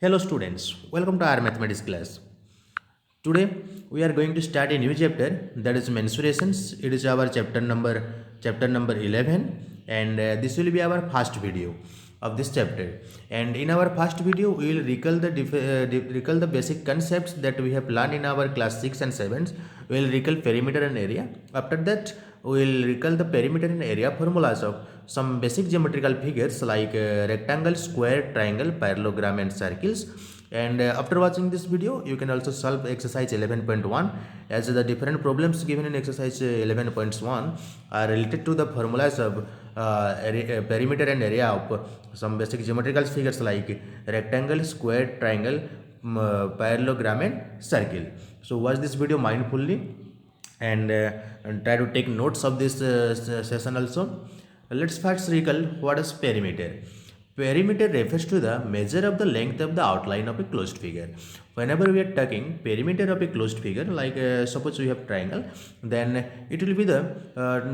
Hello students, welcome to our mathematics class. Today we are going to start a new chapter, that is mensurations. It is our chapter number 11, and this will be our first video of this chapter. And in our first video we will recall the basic concepts that we have learned in our class 6 and 7. We will recall perimeter and area. After that we will recall the perimeter and area formulas of some basic geometrical figures like rectangle, square, triangle, parallelogram and circles. And after watching this video you can also solve exercise 11.1, as the different problems given in exercise 11.1 are related to the formulas of perimeter and area of some basic geometrical figures like rectangle, square, triangle, parallelogram and circle. So watch this video mindfully and try to take notes of this session also. Let's first recall what is perimeter. Perimeter refers to the measure of the length of the outline of a closed figure. Whenever we are talking perimeter of a closed figure, like suppose we have triangle, then it will be the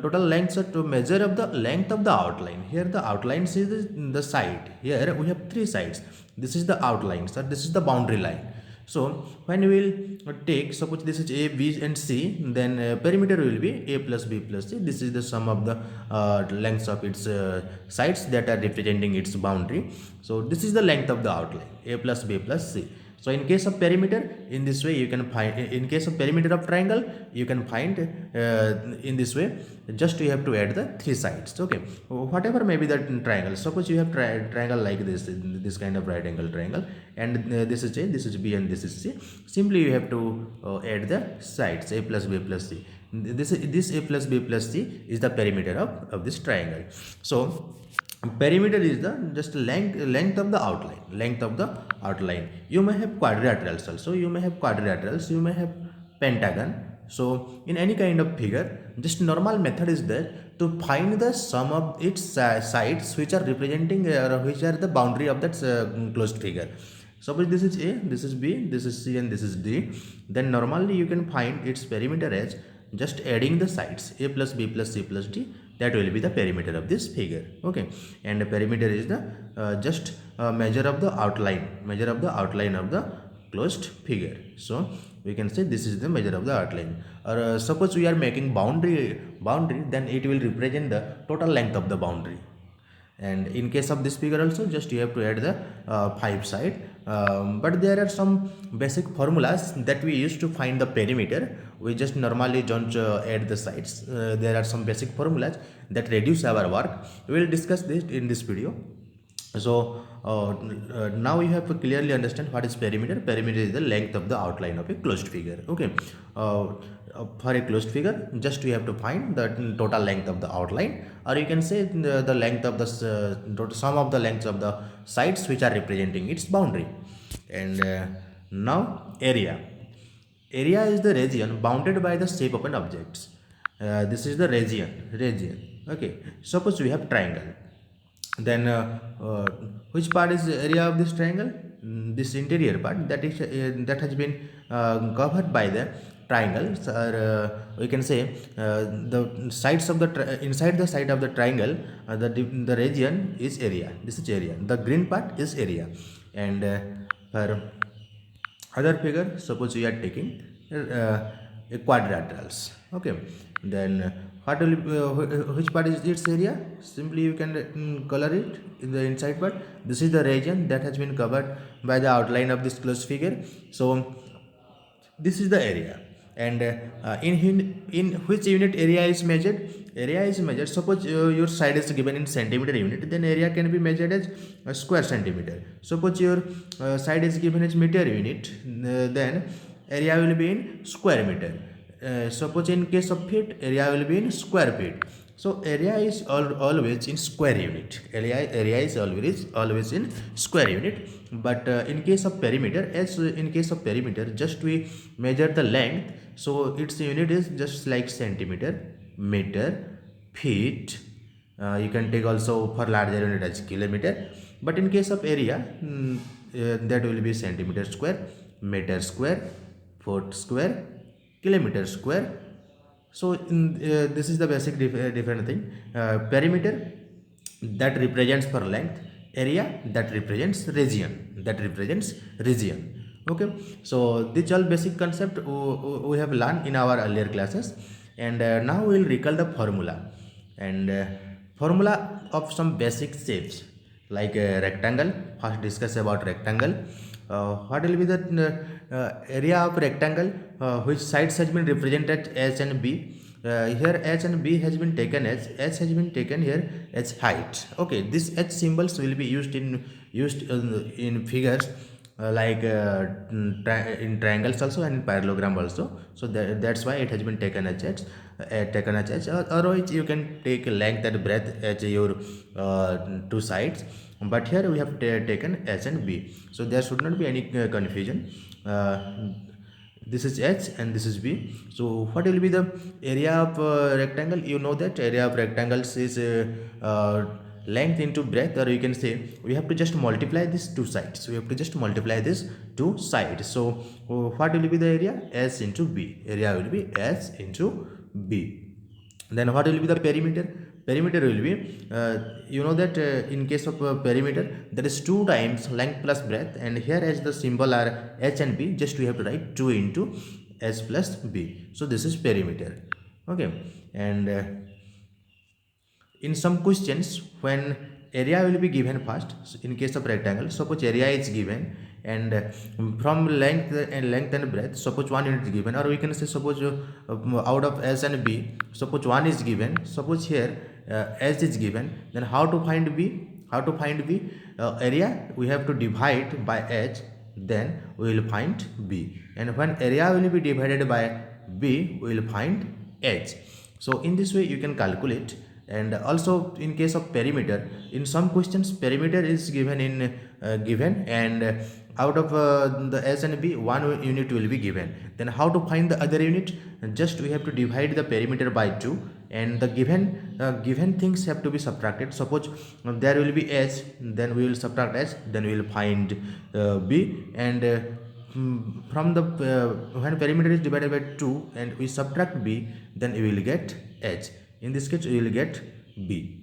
total length to measure of the length of the outline. Here the outlines is the side. Here we have three sides. This is the outline, so this is the boundary line. So when we will take, suppose this is A, B and C, then perimeter will be A plus B plus C. This is the sum of the lengths of its sides that are representing its boundary. So this is the length of the outline, A plus B plus C. So in case of perimeter, in this way you can find, in case of perimeter of triangle, you can find in this way, just you have to add the three sides. Okay, whatever may be the triangle. Suppose you have triangle like this kind of right angle triangle, and this is A, this is B and this is C. Simply you have to add the sides, A plus B plus C. This A plus B plus C is the perimeter of this triangle. So perimeter is the just length of the outline. You may have quadrilaterals also, you may have pentagon. So in any kind of figure, just normal method is there to find the sum of its sides which are representing which are the boundary of that closed figure. Suppose this is A, this is B, this is C and this is D, then normally you can find its perimeter as just adding the sides A plus B plus C plus D. That will be the perimeter of this figure. Okay, and the perimeter is the just measure of the outline of the closed figure. So we can say this is the measure of the outline. Or suppose we are making boundary, then it will represent the total length of the boundary. And in case of this figure also, just you have to add the 5 side, but there are some basic formulas that we use to find the perimeter. We just normally don't add the sides. There are some basic formulas that reduce our work. We will discuss this in this video. So now you have to clearly understand what is perimeter. Perimeter is the length of the outline of a closed figure. Okay, for a closed figure, just you have to find the total length of the outline, or you can say the length of the sum of the lengths of the sides which are representing its boundary. And now area. Area is the region bounded by the shape of an object. This is the region. Okay, suppose we have triangle, then which part is the area of this triangle? This interior part, that is that has been covered by the triangle, or we can say the sides of the inside the side of the triangle, the region is area. This is area. The green part is area. And for other figure, suppose we are taking a quadrilaterals. Okay, then what will which part is its area? Simply you can color it in the inside part. This is the region that has been covered by the outline of this closed figure. So this is the area. And in which unit area is measured? Area is measured, suppose your side is given in centimeter unit, then area can be measured as a square centimeter. Suppose your side is given as meter unit, then area will be in square meter. Suppose in case of feet, area will be in square feet. So area is always in square unit. Area is always in square unit. But in case of perimeter, just we measure the length. So its unit is just like centimeter, meter, feet. You can take also for larger unit as kilometer. But in case of area, that will be centimeter square, meter square, foot square, kilometer square. So this is the basic different thing. Perimeter that represents for length, area that represents region. Okay, so this all basic concept we have learned in our earlier classes, and now we will recall the formula, and formula of some basic shapes like rectangle. First discuss about rectangle. What will be the area of rectangle, which sides has been represented as and b. Here h and b has been taken as h has been taken here as height. Okay, this h symbols will be used in figures like in triangles also and in parallelogram also. So that's why it has been taken as h, otherwise you can take length and breadth as your two sides, but here we have taken h and b, so there should not be any confusion. This is h and this is b. So what will be the area of rectangle? You know that area of rectangles is length into breadth, or you can say we have to just multiply these two sides. We have to just multiply these two sides. So what will be the area? S into b. Area will be s into b. Then what will be the perimeter? Perimeter will be, you know that in case of perimeter, there is 2 times length plus breadth, and here as the symbol are h and b, just we have to write 2 into s plus b. So this is perimeter. Okay, and in some questions, when area will be given first, so in case of rectangle, suppose area is given, and from length and breadth, suppose 1 unit is given, or we can say suppose out of s and b, suppose 1 is given, suppose here s is given, then how to find b? Area we have to divide by h, then we will find b, and when area will be divided by b, we will find h. So in this way you can calculate. And also in case of perimeter, in some questions perimeter is given and out of the s and b, 1 unit will be given. Then how to find the other unit? Just we have to divide the perimeter by 2, and the given things have to be subtracted. Suppose there will be h, then we will subtract h, then we will find b, and from the when perimeter is divided by 2 and we subtract b, then we will get h. In this case you will get b.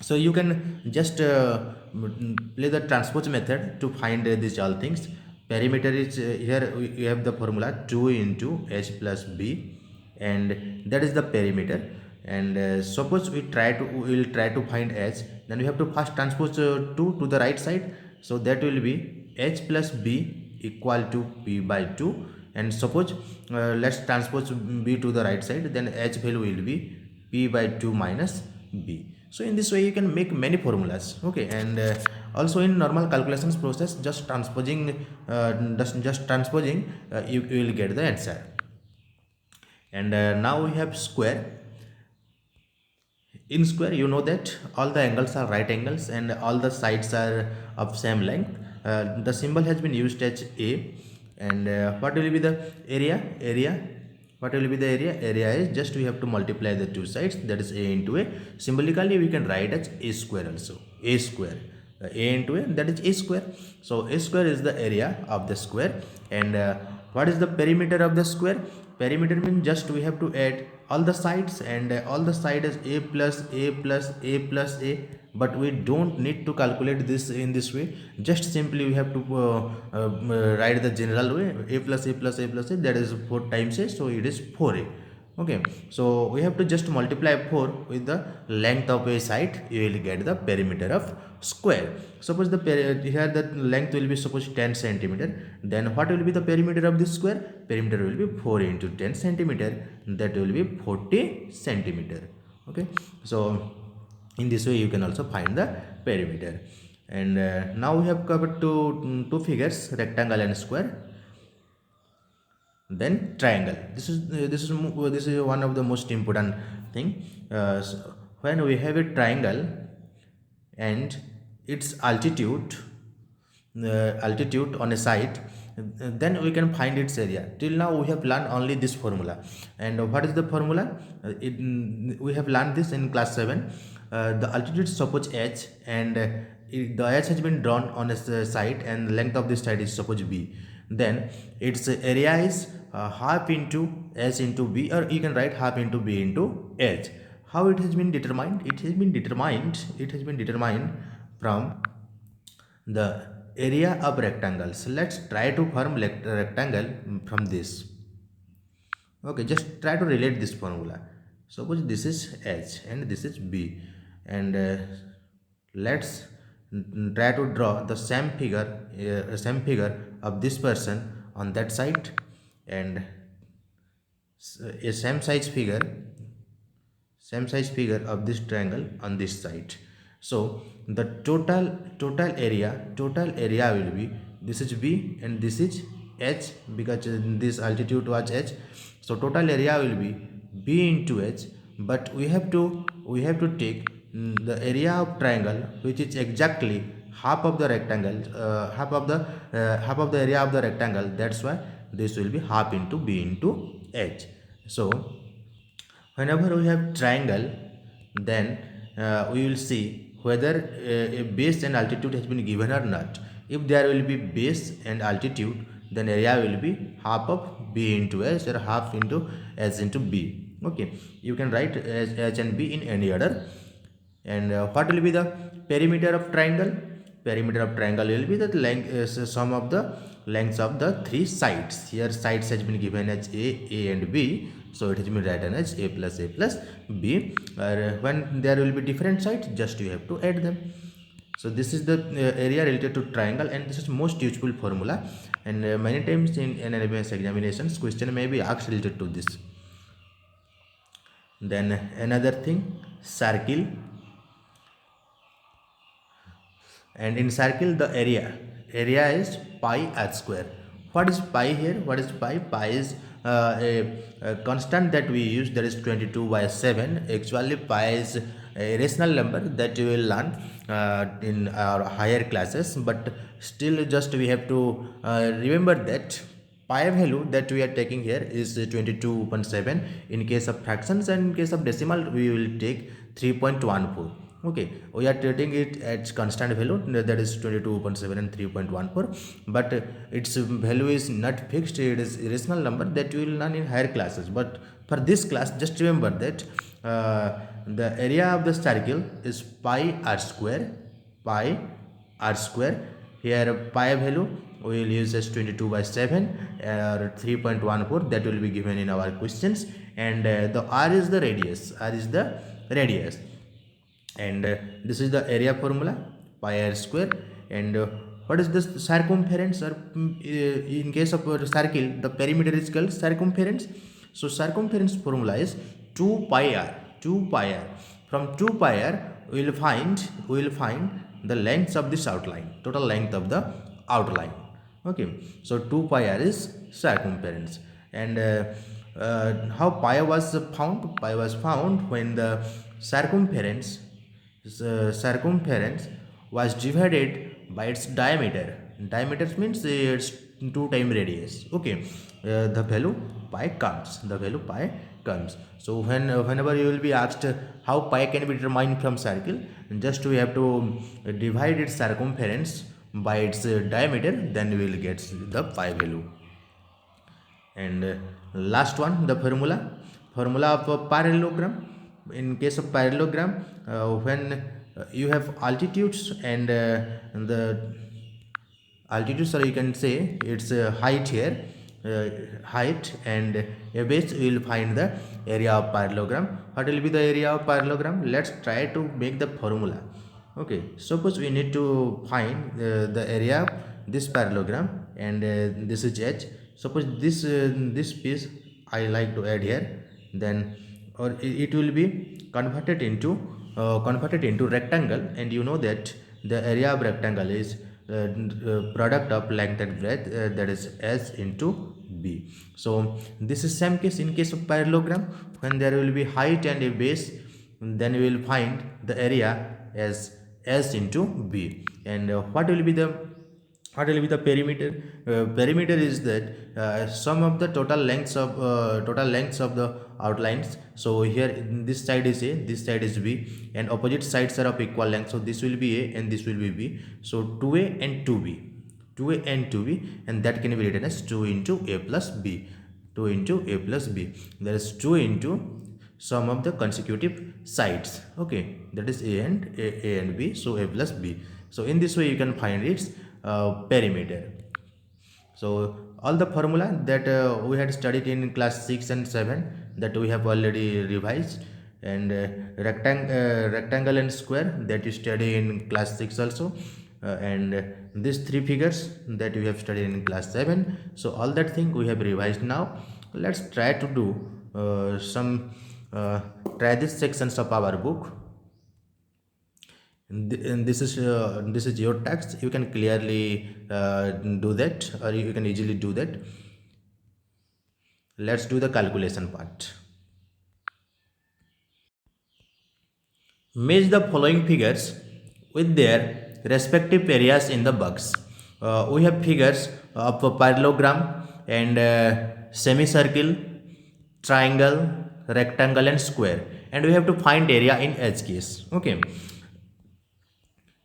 So you can just play the transpose method to find these all things. Perimeter is here we have the formula 2 into h plus b, and that is the perimeter. And suppose we will try to find h, then we have to first transpose 2 to the right side, so that will be h plus b equal to b by 2. And suppose let's transpose b to the right side, then h value will be p by 2 minus b. So in this way you can make many formulas. Okay, and also in normal calculations process, just transposing you will get the answer. And now we have square. In square, you know that all the angles are right angles and all the sides are of same length. The symbol has been used as a, and what will be the area? What will be the area? Area is just we have to multiply the two sides, that is a into a. Symbolically we can write as a square also. A square, a into a, that is a square. So a square is the area of the square. And what is the perimeter of the square? Perimeter means just we have to add all the sides, and all the side is a plus a plus a plus a, but we don't need to calculate this in this way. Just simply we have to write the general way, a plus a plus a plus a, that is 4 times a, so it is 4a. Okay, so we have to just multiply 4 with the length of a side, you will get the perimeter of square. Suppose the here the length will be suppose 10 centimeter, then what will be the perimeter of this square? Perimeter will be 4 into 10 centimeter, that will be 40 centimeter. Okay, so in this way you can also find the perimeter. And now we have covered two figures, rectangle and square. Then triangle. This is one of the most important thing. So when we have a triangle and its altitude on a side, then we can find its area. Till now we have learned only this formula. And what is the formula? We have learned this in class 7. The altitude is suppose h, and the h has been drawn on a side, and the length of this side is suppose b. Then its area is half into s into b, or you can write half into b into h. How it has been determined? It has been determined from the area of rectangles. Let's try to form rectangle from this. Okay, just try to relate this formula. Suppose this is H and this is B, and let's try to draw the same figure of this person on that side, and a same size figure of this triangle on this side. So the total area will be, this is B and this is H, because this altitude was H. So total area will be B into H, but we have to take the area of triangle, which is exactly half of the rectangle, half of the area of the rectangle. That's why this will be half into B into H. So whenever we have triangle, then we will see whether a base and altitude has been given or not. If there will be base and altitude, then area will be half of B into H or half into H into B. Okay, you can write H and B in any order. And what will be the perimeter of triangle? Perimeter of triangle will be the length, sum of the lengths of the three sides. Here sides has been given as A and B, so it has been written as A plus B. When there will be different sides, just you have to add them. So this is the area related to triangle, and this is most useful formula, and many times in NLBS examinations question may be asked related to this. Then another thing, circle. And in circle, the area is pi r square. What is pi here? What is pi? Pi is a constant that we use, that is 22/7. Actually pi is a rational number that you will learn in our higher classes, but still just we have to remember that pi value that we are taking here is 22/7 in case of fractions, and in case of decimal we will take 3.14. Okay, we are treating it as constant value, that is 22.7 and 3.14, but its value is not fixed. It is irrational number that you will learn in higher classes. But for this class, just remember that the area of the circle is pi r square. Here pi value we will use as 22/7 or 3.14, that will be given in our questions. And the r is the radius. And this is the area formula, pi r square. And what is this circumference? Or in case of circle, the perimeter is called circumference. So circumference formula is 2 pi r. From 2 pi r we will find the length of this outline, total length of the outline. Okay, so 2 pi r is circumference. And how pi was found? Pi was found when the circumference was divided by its diameter. Diameter means it's 2 times radius. Okay, the value pi comes. So whenever you will be asked how pi can be determined from circle, just we have to divide its circumference by its diameter, then we will get the pi value. And last one, the formula of a parallelogram. In case of parallelogram, when you have altitudes and the altitudes, or you can say it's height here, height and a base, we will find the area of parallelogram. What will be the area of parallelogram? Let's try to make the formula. Okay, suppose we need to find the area of this parallelogram, and this is H. Suppose this piece I like to add here, then or it will be converted into rectangle. And you know that the area of rectangle is product of length and breadth, that is S into B. So this is same case in case of parallelogram. When there will be height and a base, then we will find the area as S into B. And what will be the perimeter? Perimeter is that sum of the total lengths of the outlines. So here this side is A, this side is B, and opposite sides are of equal length. So this will be A and this will be B. So 2A and 2B, and that can be written as 2 into A plus B. That is 2 into sum of the consecutive sides. Okay, that is A and B, so A plus B. So in this way you can find its perimeter. So all the formula that we had studied in class 6 and 7, that we have already revised, and rectangle and square that you study in class 6 also, and these three figures that we have studied in class 7. So all that thing we have revised now. Let's try to do try these sections of our book. And this is your text. You can clearly do that, or you can easily do that. Let's do the calculation part. Match the following figures with their respective areas in the box. We have figures of a parallelogram and semicircle, triangle, rectangle and square, and we have to find area in each case. Okay,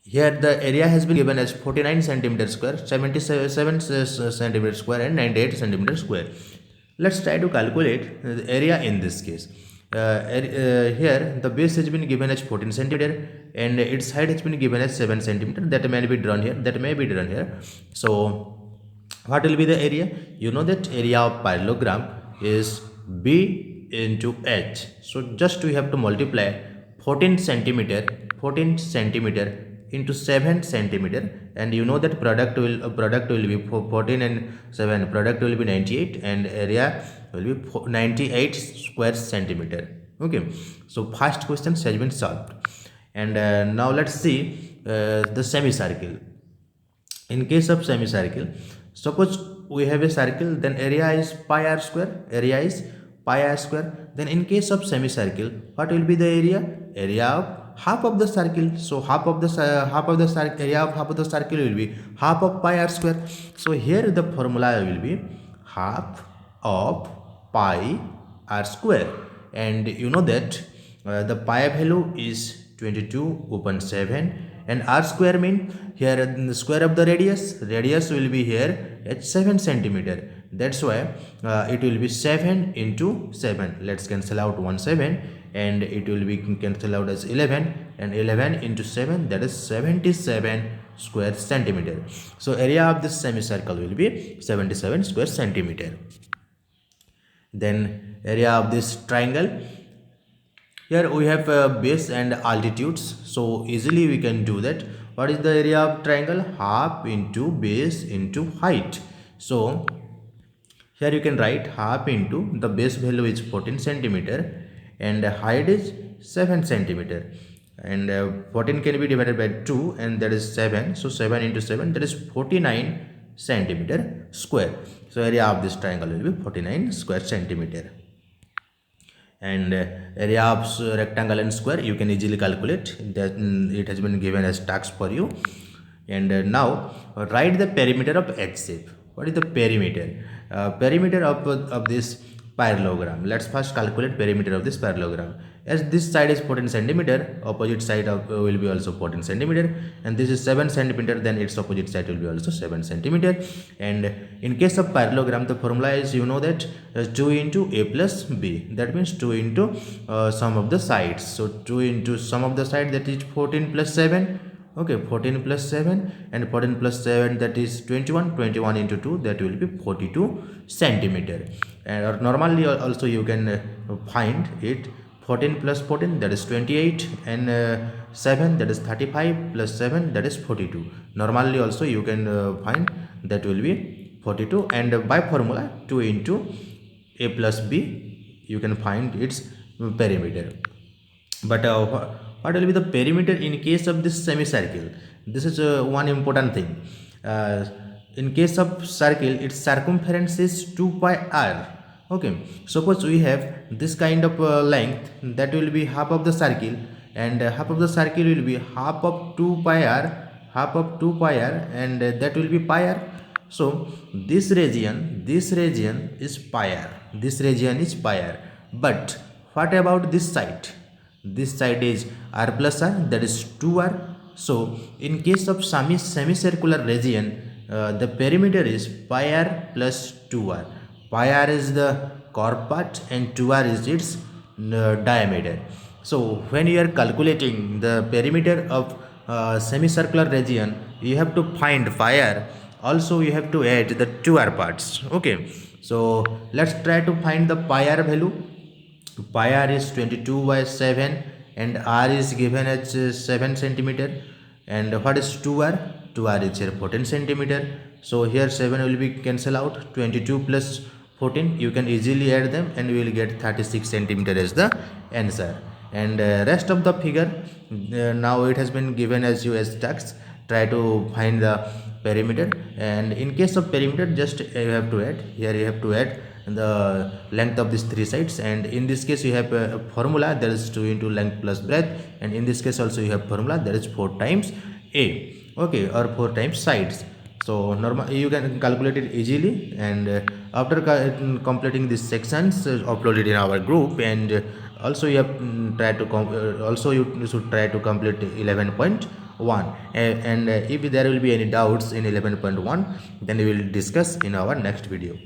here the area has been given as 49 centimeter square, 77 centimeter square and 98 centimeter square. Let's try to calculate the area in this case. Here the base has been given as 14 centimeter and its height has been given as 7 centimeter. That may be drawn here. So what will be the area? You know that area of parallelogram is B into H. So just we have to multiply 14 centimeter into 7 centimeter, and you know that product will be 14 and 7, product will be 98 and area will be 98 square centimeter. Okay, so first question has been solved. And now let's see the semicircle. In case of semicircle, suppose we have a circle, then area is pi r square, then in case of semicircle, what will be the area of half of the circle? So area of half of the circle will be half of pi r square. So here the formula will be half of pi r square, and you know that the pi value is 22/7, and r square mean here the square of the radius will be here at 7 centimeter. That's why it will be 7 into 7. Let's cancel out 7, and it will be cancel out as 11, and 11 into 7, that is 77 square centimeter. So area of this semicircle will be 77 square centimeter. Then area of this triangle, here we have base and altitudes, so easily we can do that. What is the area of triangle? Half into base into height. So here you can write half into the base value is 14 centimeter and height is 7 centimeter, and 14 can be divided by 2, and that is 7. So 7 into 7, that is 49 centimeter square. So area of this triangle will be 49 square centimeter. And area of rectangle and square you can easily calculate, that it has been given as task for you. And now write the perimeter of H shape. What is the perimeter? Perimeter of this parallelogram. Let's first calculate perimeter of this parallelogram. As this side is 14 centimeter, opposite side will be also 14 centimeter, and this is 7 centimeter, then its opposite side will be also 7 centimeter. And in case of parallelogram, the formula is, you know that 2 into a plus b, that means 2 into sum of the sides. So 2 into sum of the side, that is 14 plus 7. Okay, 14 plus 7, and 14 plus 7, that is 21 into 2, that will be 42 centimeter. And normally also you can find it, 14 plus 14, that is 28, and 7, that is 35, plus 7, that is 42. Normally also you can find that will be 42, and by formula 2 into a plus b you can find its perimeter. But what will be the perimeter in case of this semicircle? This is one important thing. In case of circle, its circumference is 2 pi r. Okay, suppose we have this kind of length, that will be half of the circle, and half of the circle will be half of 2 pi r, and that will be pi r. So this region is pi r, but what about this side? This side is r plus r, that is 2r. So in case of semicircular region, the perimeter is pi r plus 2r. Pi r is the curved part and 2r is its diameter. So when you are calculating the perimeter of semicircular region, you have to find fire. Also you have to add the two r parts. Okay, so let's try to find the pi r value. Pi r is 22 by 7 and r is given as 7 centimeter. And what is 2r? 2r is here 14 centimeter. So here 7 will be cancel out. 22 plus 14, you can easily add them and we will get 36 centimeter as the answer. And rest of the figure, now it has been given as you as text. Try to find the perimeter, and in case of perimeter, just you have to add here, you have to add the length of these three sides, and in this case you have a formula that is 2 into length plus breadth, and in this case also you have formula that is 4 times a, okay, or 4 times sides. So normal you can calculate it easily, and after completing these sections, upload it in our group, and also you have try to also you should try to complete 11.1, and if there will be any doubts in 11.1, then we will discuss in our next video.